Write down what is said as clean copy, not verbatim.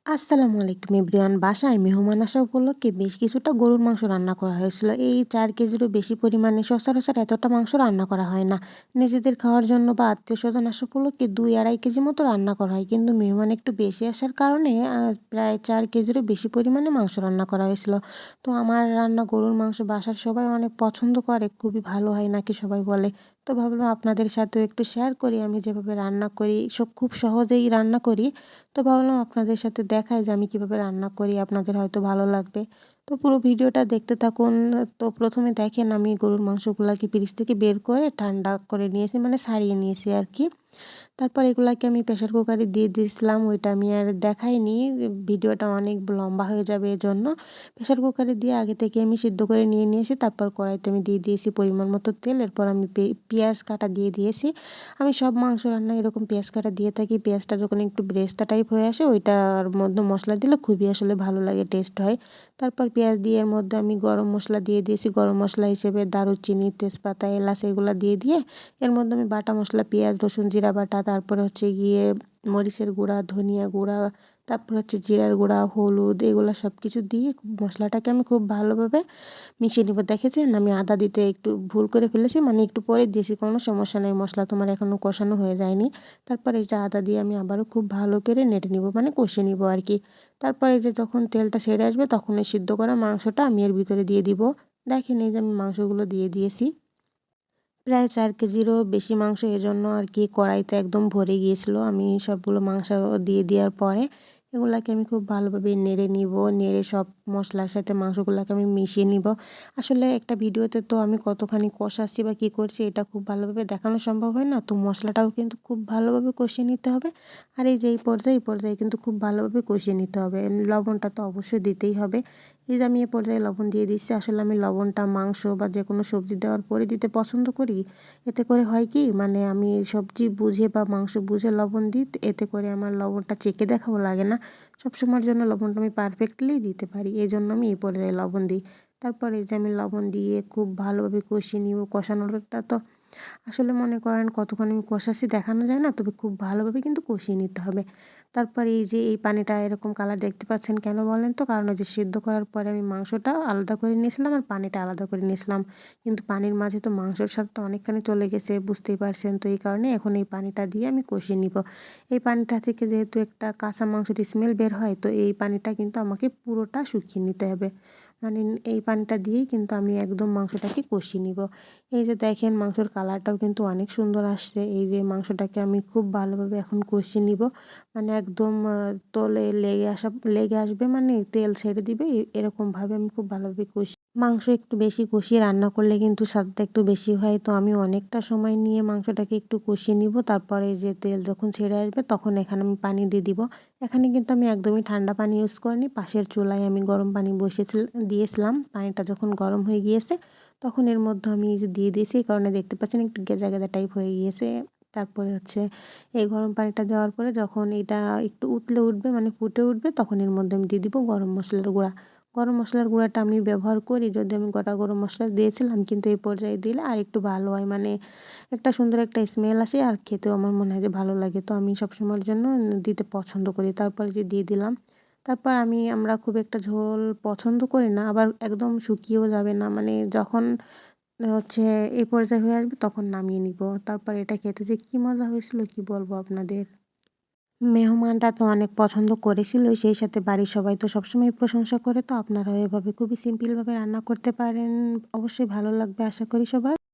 আসসালামু আলাইকুম এভরিওয়ান। বাসায় মেহমান আসা উপলক্ষে বেশ কিছুটা গরুর মাংস রান্না করা হয়েছিল। এই ৪ কেজিরও বেশি পরিমাণে সচরাচর এতটা মাংস রান্না করা হয় না। নিজেদের খাওয়ার জন্য বা আত্মীয়স্বজন আসা উপলক্ষে ২-২.৫ কেজি মতো রান্না করা হয়। কিন্তু মেহমান একটু বেশি আসার কারণে প্রায় ৪ কেজিরও বেশি পরিমাণে মাংস রান্না করা হয়েছিল। তো আমার রান্না গরুর মাংস বাসার সবাই অনেক পছন্দ করে। খুবই ভালো হয় নাকি সবাই বলে। তো ভাবলাম আপনাদের সাথেও একটু শেয়ার করি আমি যেভাবে রান্না করি। খুব সহজেই রান্না করি। তো ভাবলাম আপনাদের সাথে দেখাই যে আমি কিভাবে রান্না করি, আপনাদের হয়তো ভালো লাগবে। তো পুরো ভিডিওটা দেখতে থাকুন। তো ১ম এ দেখেন আমি গরুর মাংসগুলাকে ফ্রিজ থেকে বের করে ঠান্ডা করে নিয়েছি, মানে ছাড়িয়ে নিয়েছি আরকি। তারপর এগুলাকে আমি প্রেশার কুকারে দিয়ে দিয়েছিলাম। ওইটা আমি আর দেখাইনি। ভিডিওটা অনেক লম্বা হয়ে যাবে এজন্য। প্রেশার কুকারে দিয়ে আগে থেকে আমি সিদ্ধ করে নিয়ে নিয়েছি। তারপর কড়াইতে আমি দিয়ে দিয়েছি পরিমাণ মতো তেল। এরপর আমি পেঁয়াজ কাটা দিয়ে দিয়েছি। আমি সব মাংস রান্নায় এরকম পেঁয়াজ কাটা দিয়ে থাকি। পেঁয়াজটা যখন একটু ব্রেস্তা টাইপ হয়ে আসে ওইটার মধ্যে মসলা দিলে খুবই আসলে ভালো লাগে, টেস্ট হয়। তারপর পেঁয়াজ দিয়ে এর মধ্যে আমি গরম মসলা দিয়ে দিয়েছি। গরম মসলা হিসেবে দারুচিনি, তেজপাতা, এলাচ এগুলা দিয়ে এর মধ্যে আমি বাটা মসলা, পেঁয়াজ, রসুন, জিরা বাটা, তারপরে হচ্ছে গিয়ে মরিচের গুঁড়া, ধনিয়া গুঁড়া, তারপর হচ্ছে জিরার গুঁড়া, হলুদ এগুলা সবকিছু দিয়ে মসলাটাকে আমি খুব ভালোভাবে মিশিয়ে নিব। দেখেছেন আমি আদা দিতে একটু ভুল করে ফেলেছি, মানে একটু পরে দিয়েছি, কোনো সমস্যা নেই, মসলা তোমার এখনও কষানো হয়ে যায়নি। তারপর এই যে আদা দিয়ে আমি আবারও খুব ভালো করে নেড়ে নিব, মানে কষিয়ে নিব আরকি। তারপর এই যে যখন তেলটা ছেড়ে আসবে তখন ওই সিদ্ধ করা মাংসটা আমি এর ভিতরে দিয়ে দিব। দেখেন এই যে আমি মাংসগুলো দিয়ে দিয়েছি। প্রায় ৪ কেজিরও বেশি মাংস, এজন্য আরকি কড়াইতে একদম ভরে গিয়েছিল। আমি সবগুলো মাংস দিয়ে দেওয়ার পরে এগুলাকে আমি খুব ভালোভাবে নেড়ে নিব। নেড়ে সব মসলার সাথে মাংসগুলাকে আমি মিশিয়ে নিব। আসলে একটা ভিডিওতে তো আমি কতখানি কষাচ্ছি বা কী করছি এটা খুব ভালোভাবে দেখানো সম্ভব হয় না। তো মশলাটাও কিন্তু খুব ভালোভাবে কষিয়ে নিতে হবে। আর এই যে এই পর্যায়ে কিন্তু খুব ভালোভাবে কষিয়ে নিতে হবে। লবণটা তো অবশ্যই দিতেই হবে। এই যে আমি এ পর্যায়ে লবণ দিয়ে দিচ্ছি। আসলে আমি লবণটা মাংস বা যেকোনো সবজি দেওয়ার পরে দিতে পছন্দ করি। এতে করে হয় কি, মানে আমি সবজি বুঝে বা মাংস বুঝে লবণ দিই। এতে করে আমার লবণটা চেখে দেখাও লাগে না। সবসময়ের জন্য লবণটা আমি পারফেক্টলি দিতে পারি। এজন্য আমি এই পর্যায়ে লবণ দিই। তারপর এই যে আমি লবণ দিয়ে খুব ভালোভাবে কষিয়ে নিব। কষানোটা তো আসলে মনে করেন কতক্ষণ আমি কষাচ্ছি দেখানো যায় না, তবে খুব ভালোভাবে কিন্তু কষিয়ে নিতে হবে। তারপর এই যে এই পানিটা এরকম কালার দেখতে পাচ্ছেন কেন বলেন তো? কারণ ওই যে সিদ্ধ করার পরে আমি মাংসটা আলাদা করে নিয়েছিলাম আর পানিটা আলাদা করে নিয়েছিলাম। কিন্তু পানির মাঝে তো মাংসের স্বাদটা অনেকখানি চলে গেছে, বুঝতেই পারছেন। তো এই কারণে এখন এই পানিটা দিয়ে আমি কষিয়ে নিব। এই পানিটা থেকে যেহেতু একটা কাঁচা মাংসের স্মেল বের হয়, তো এই পানিটা কিন্তু আমাকে পুরোটা শুকিয়ে নিতে হবে। মানে এই পানিটা দিয়েই কিন্তু আমি একদম মাংসটাকে কষিয়ে নিব। এই যে দেখেন মাংসের কালারটাও কিন্তু অনেক সুন্দর আসছে। এই যে মাংসটাকে আমি খুব ভালোভাবে এখন কষিয়ে নিব। মানে একদম তলে লেগে আসবে, মানে তেল ছেড়ে দিবে এরকমভাবে আমি খুব ভালোভাবে মাংস একটু বেশি কষিয়ে রান্না করলে কিন্তু স্বাদটা একটু বেশি হয়। তো আমি অনেকটা সময় নিয়ে মাংসটাকে একটু কষিয়ে নিব। তারপরে এই যে তেল যখন ছেড়ে আসবে তখন এখানে আমি পানি দিয়ে দিব। এখানে কিন্তু আমি একদমই ঠান্ডা পানি ইউজ করিনি। পাশের চুলায় আমি গরম পানি দিয়েছিলাম। পানিটা যখন গরম হয়ে গিয়েছে তখন এর মধ্যে আমি এই যে দিয়ে দিয়েছি। এই কারণে দেখতে পাচ্ছেন একটু গেজা টাইপ হয়ে গিয়েছে। তারপরে হচ্ছে এই গরম পানিটা দেওয়ার পরে যখন এটা একটু উতলে উঠবে, মানে ফুটে উঠবে, তখন এর মধ্যে আমি দিয়ে দিব গরম মসলার গুঁড়া। গরম মসলার গুঁড়াটা আমি ব্যবহার করি, যদিও আমি গোটা গরম মসলা দিয়েছিলাম, কিন্তু এই পর্যায়ে দিলে আরেকটু ভালো হয়। মানে একটা সুন্দর একটা স্মেল আসে আর খেতেও আমার মনে হয় যে ভালো লাগে। তো আমি সবসময়ের জন্য দিতে পছন্দ করি। তারপরে যে দিয়ে দিলাম। তারপর আমরা খুব একটা ঝোল পছন্দ করি না, আবার একদম শুকিয়েও যাবে না। মানে যখন হচ্ছে এই পর্যায়ে হয়ে আসবে তখন নামিয়ে নিব। তারপর এটা খেতে যে কি মজা হয়েছিল কি বলবো আপনাদের। মেহমানরা তো অনেক পছন্দ করেছিল। সেই সাথে বাড়ির সবাই তো সবসময় প্রশংসা করে। তো আপনারাও এভাবে খুবই সিম্পলভাবে রান্না করতে পারেন। অবশ্যই ভালো লাগবে আশা করি সবার।